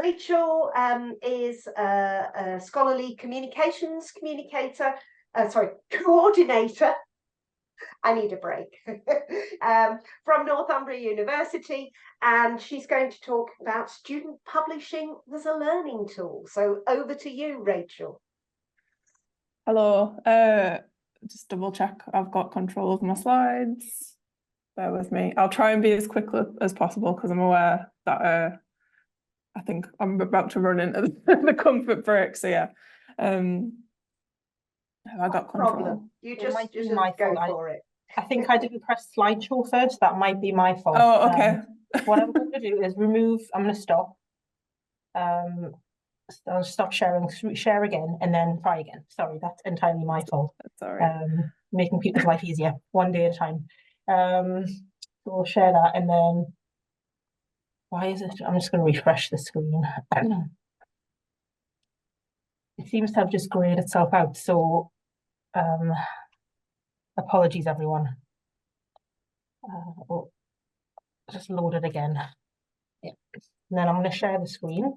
Rachel is a scholarly communications coordinator. I need a break. From Northumbria University, and she's going to talk about student publishing as a learning tool. So over to you, Rachel. Hello. Just double check I've got control of my slides. Bear with me. I'll try and be as quick as possible because I'm aware that I think I'm about to run into the comfort break. So yeah. Have I got control? Problem. You just go for it. I think I didn't press slideshow first. That might be my fault. Oh, okay. What I'm going to do is remove. I'm going to stop. I'll stop sharing, share again, and then try again. Sorry, that's entirely my fault. That's all right. Making people's life easier, one day at a time. So we'll share that, and then why is it? I'm just going to refresh the screen. It seems to have just grayed itself out. So, apologies, everyone. Just load it again. Yeah. And then I'm going to share the screen.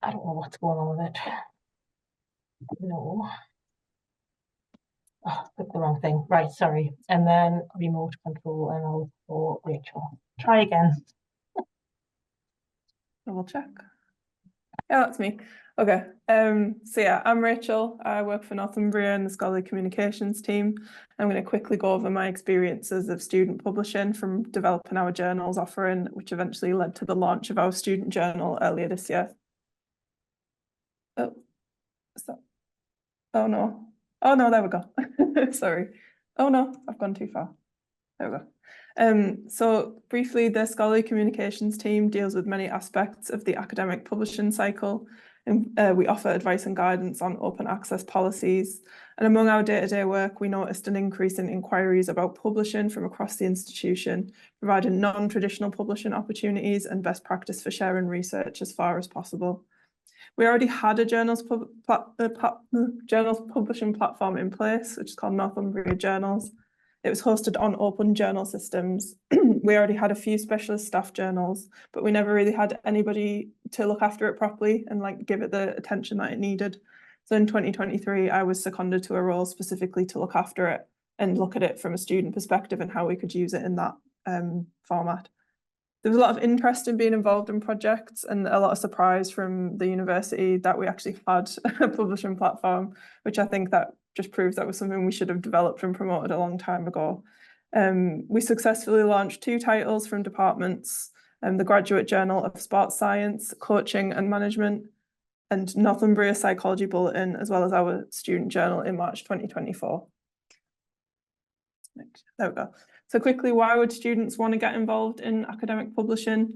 I don't know what's going on with it. No. Oh, clicked the wrong thing. Right, sorry. And then remote control and I'll for Rachel. Try again. Double check. Yeah, that's me. Okay. So yeah, I'm Rachel. I work for Northumbria in the scholarly communications team. I'm going to quickly go over my experiences of student publishing from developing our journals offering, which eventually led to the launch of our student journal earlier this year. Oh, so, oh no. Oh no, there we go. Sorry. Oh no, I've gone too far. There we go. So briefly, the scholarly communications team deals with many aspects of the academic publishing cycle. And we offer advice and guidance on open access policies. And among our day-to-day work, we noticed an increase in inquiries about publishing from across the institution, providing non-traditional publishing opportunities and best practice for sharing research as far as possible. We already had a journals publishing platform in place, which is called Northumbria Journals. It was hosted on open journal systems. We already had a few specialist staff journals, but we never really had anybody to look after it properly and like give it the attention that it needed. So in 2023, I was seconded to a role specifically to look after it and look at it from a student perspective and how we could use it in that format. There was a lot of interest in being involved in projects and a lot of surprise from the university that we actually had a publishing platform, which I think that just proves that was something we should have developed and promoted a long time ago. We successfully launched 2 titles from departments, the Graduate Journal of Sports Science, Coaching and Management, and Northumbria Psychology Bulletin, as well as our student journal in March 2024. There we go. So quickly, why would students want to get involved in academic publishing?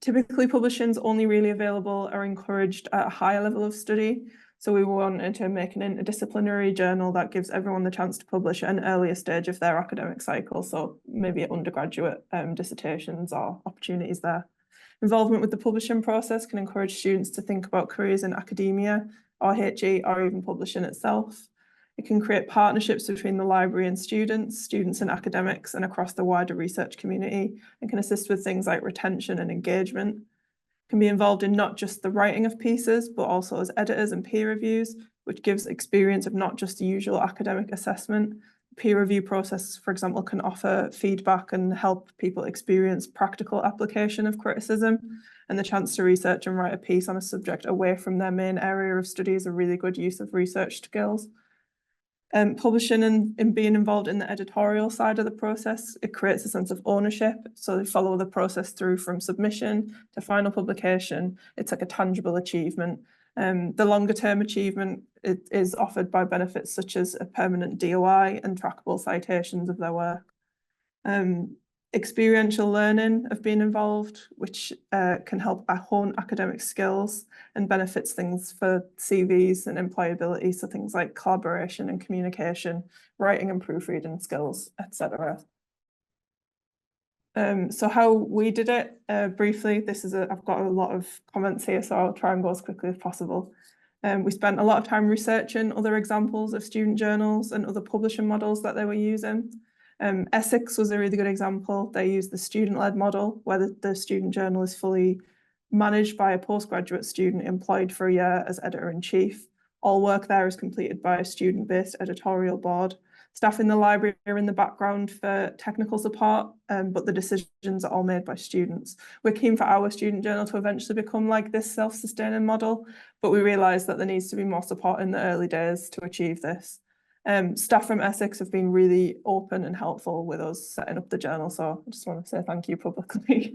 Typically, publishing is only really available or encouraged at a higher level of study. So we wanted to make an interdisciplinary journal that gives everyone the chance to publish at an earlier stage of their academic cycle. So maybe at undergraduate dissertations or opportunities there. Involvement with the publishing process can encourage students to think about careers in academia, or HE, or even publishing itself. It can create partnerships between the library and students and academics and across the wider research community, and can assist with things like retention and engagement. It can be involved in not just the writing of pieces, but also as editors and peer reviews, which gives experience of not just the usual academic assessment. The peer review process, for example, can offer feedback and help people experience practical application of criticism, and the chance to research and write a piece on a subject away from their main area of study is a really good use of research skills. Publishing and being involved in the editorial side of the process, it creates a sense of ownership. So they follow the process through from submission to final publication. It's like a tangible achievement. The longer term achievement is offered by benefits such as a permanent DOI and trackable citations of their work. Experiential learning of being involved, which can help hone academic skills and benefits things for CVs and employability, so things like collaboration and communication, writing and proofreading skills, etc. So how we did it, briefly, I've got a lot of comments here, so I'll try and go as quickly as possible. We spent a lot of time researching other examples of student journals and other publishing models that they were using. Essex was a really good example. They used the student-led model, where the student journal is fully managed by a postgraduate student employed for a year as editor-in-chief. All work there is completed by a student-based editorial board. Staff in the library are in the background for technical support, but the decisions are all made by students. We're keen for our student journal to eventually become like this self-sustaining model, but we realise that there needs to be more support in the early days to achieve this. Staff from Essex have been really open and helpful with us setting up the journal, so I just want to say thank you publicly.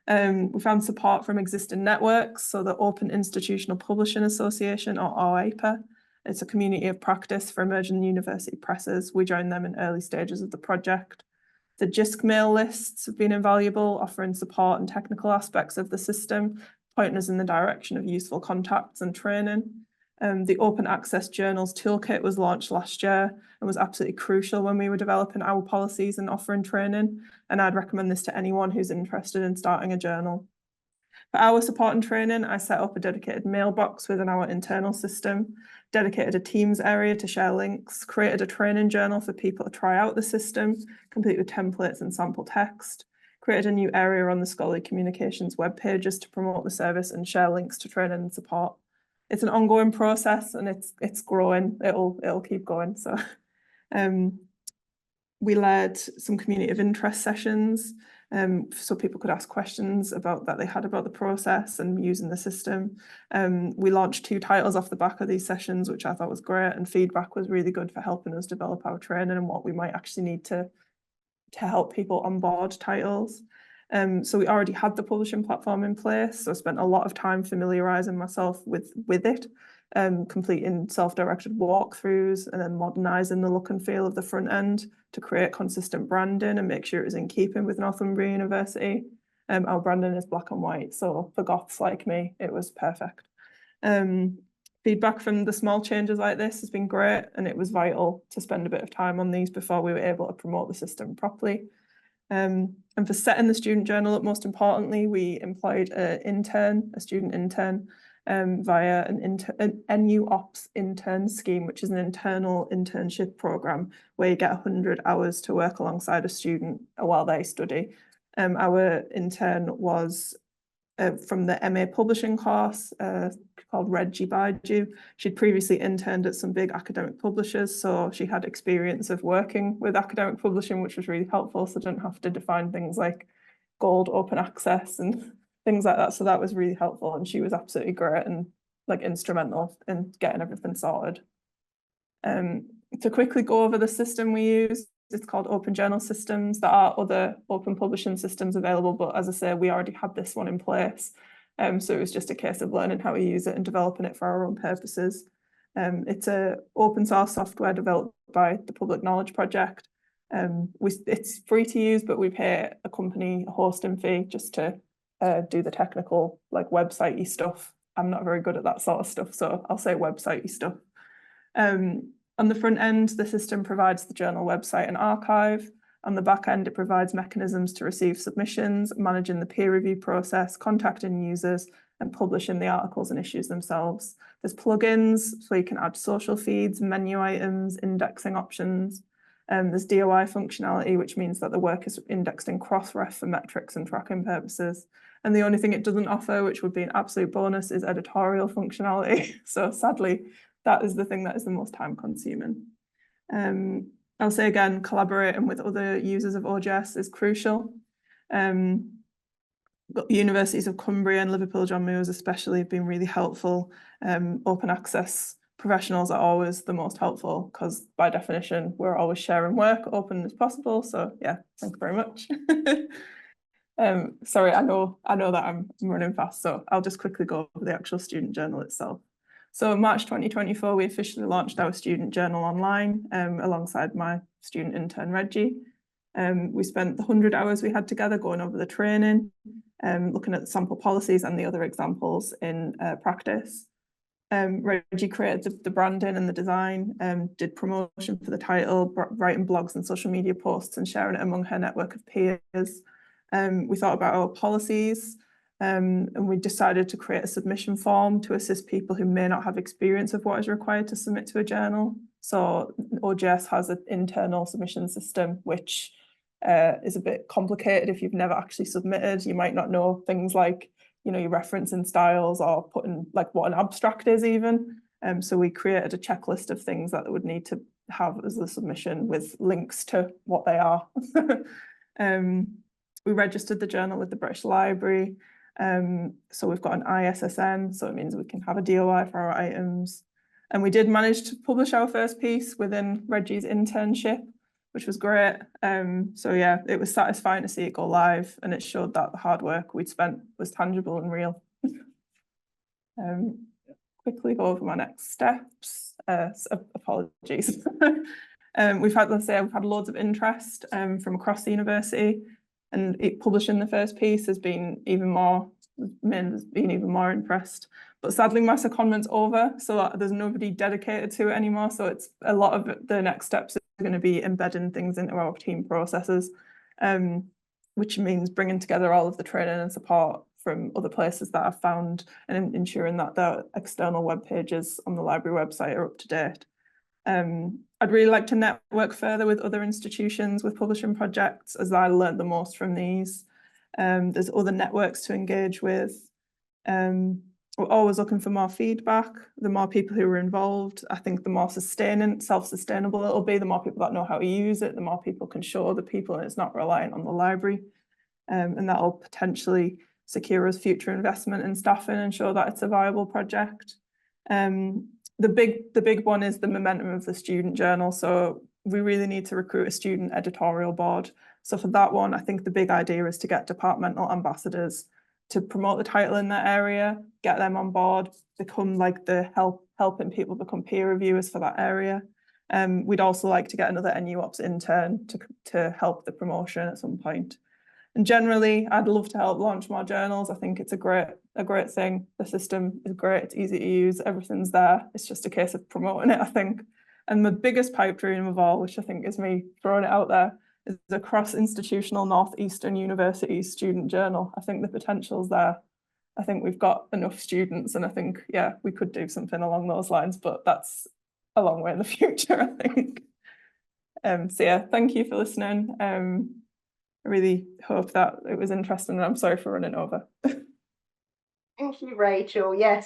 We found support from existing networks, so the Open Institutional Publishing Association, or OAPA. It's a community of practice for emerging university presses. We joined them in early stages of the project. The JISC mail lists have been invaluable, offering support and technical aspects of the system, pointing us in the direction of useful contacts and training. The Open Access Journals Toolkit was launched last year and was absolutely crucial when we were developing our policies and offering training, and I'd recommend this to anyone who's interested in starting a journal. For our support and training, I set up a dedicated mailbox within our internal system, dedicated a Teams area to share links, created a training journal for people to try out the system, complete with templates and sample text, created a new area on the Scholarly Communications webpages to promote the service and share links to training and support. It's an ongoing process and it's growing. It'll keep going. So we led some community of interest sessions, so people could ask questions that they had about the process and using the system. We launched 2 titles off the back of these sessions, which I thought was great, and feedback was really good for helping us develop our training and what we might actually need to help people onboard titles. So we already had the publishing platform in place, so I spent a lot of time familiarising myself with it, completing self-directed walkthroughs and then modernising the look and feel of the front end to create consistent branding and make sure it was in keeping with Northumbria University. Our branding is black and white, so for goths like me, it was perfect. Feedback from the small changes like this has been great, and it was vital to spend a bit of time on these before we were able to promote the system properly. And for setting the student journal up, most importantly, we employed a student intern, via an NUOPS intern scheme, which is an internal internship program where you get 100 hours to work alongside a student while they study. Our intern was from the MA publishing course called Reggie Baiju. She'd previously interned at some big academic publishers, so she had experience of working with academic publishing, which was really helpful, so I didn't have to define things like gold open access and things like that. So that was really helpful, and she was absolutely great and like instrumental in getting everything sorted. To quickly go over the system we use, it's called Open Journal Systems. There are other open publishing systems available, but as I say, we already had this one in place. So it was just a case of learning how to use it and developing it for our own purposes. It's an open source software developed by the Public Knowledge Project. It's free to use, but we pay a company a hosting fee just to do the technical, like website-y stuff. I'm not very good at that sort of stuff, so I'll say website-y stuff. On the front end, the system provides the journal website and archive. On the back end, it provides mechanisms to receive submissions, managing the peer review process, contacting users, and publishing the articles and issues themselves. There's plugins, so you can add social feeds, menu items, indexing options. There's DOI functionality, which means that the work is indexed in Crossref for metrics and tracking purposes. And the only thing it doesn't offer, which would be an absolute bonus, is editorial functionality. So sadly, that is the thing that is the most time consuming. I'll say again, collaborating with other users of OJS is crucial. Universities of Cumbria and Liverpool John Moores especially have been really helpful. Open access professionals are always the most helpful because by definition, we're always sharing work open as possible. So yeah, thank you very much. Sorry, I know that I'm running fast, so I'll just quickly go over the actual student journal itself. So in March 2024, we officially launched our student journal online alongside my student intern, Reggie. We spent the 100 hours we had together going over the training, looking at the sample policies and the other examples in practice. Reggie created the branding and the design, did promotion for the title, writing blogs and social media posts and sharing it among her network of peers. We thought about our policies, and we decided to create a submission form to assist people who may not have experience of what is required to submit to a journal. So OGS has an internal submission system, which is a bit complicated if you've never actually submitted. You might not know things like, you know, your referencing styles or putting like what an abstract is even. So we created a checklist of things that they would need to have as a submission with links to what they are. We registered the journal with the British Library. So we've got an ISSN, so it means we can have a DOI for our items. And we did manage to publish our first piece within Reggie's internship, which was great. So yeah, it was satisfying to see it go live, and it showed that the hard work we'd spent was tangible and real. Quickly go over my next steps. Apologies. We've had loads of interest from across the university, and publishing the first piece has been even more impressed. But sadly, my secondment's over, so there's nobody dedicated to it anymore. So it's a lot of the next steps are going to be embedding things into our team processes, which means bringing together all of the training and support from other places that I've found and ensuring that the external web pages on the library website are up to date. I'd really like to network further with other institutions with publishing projects, as I learned the most from these. There's other networks to engage with. We're always looking for more feedback. The more people who are involved, I think the more self-sustainable it'll be. The more people that know how to use it, the more people can show other people, and it's not reliant on the library. And that'll potentially secure us future investment in staffing and show that it's a viable project. The big one is the momentum of the student journal. So we really need to recruit a student editorial board. So for that one, I think the big idea is to get departmental ambassadors to promote the title in that area, get them on board, become like the helping people become peer reviewers for that area. We'd also like to get another NUOPS intern to help the promotion at some point. And generally, I'd love to help launch more journals. I think it's a great thing. The system is great, it's easy to use, everything's there. It's just a case of promoting it, I think. And the biggest pipe dream of all, which I think is me throwing it out there, is a cross-institutional Northeastern University student journal. I think the potential's there. I think we've got enough students, and I think, yeah, we could do something along those lines, but that's a long way in the future, I think. So yeah, thank you for listening. I really hope that it was interesting, and I'm sorry for running over. Thank you, Rachel. Yes.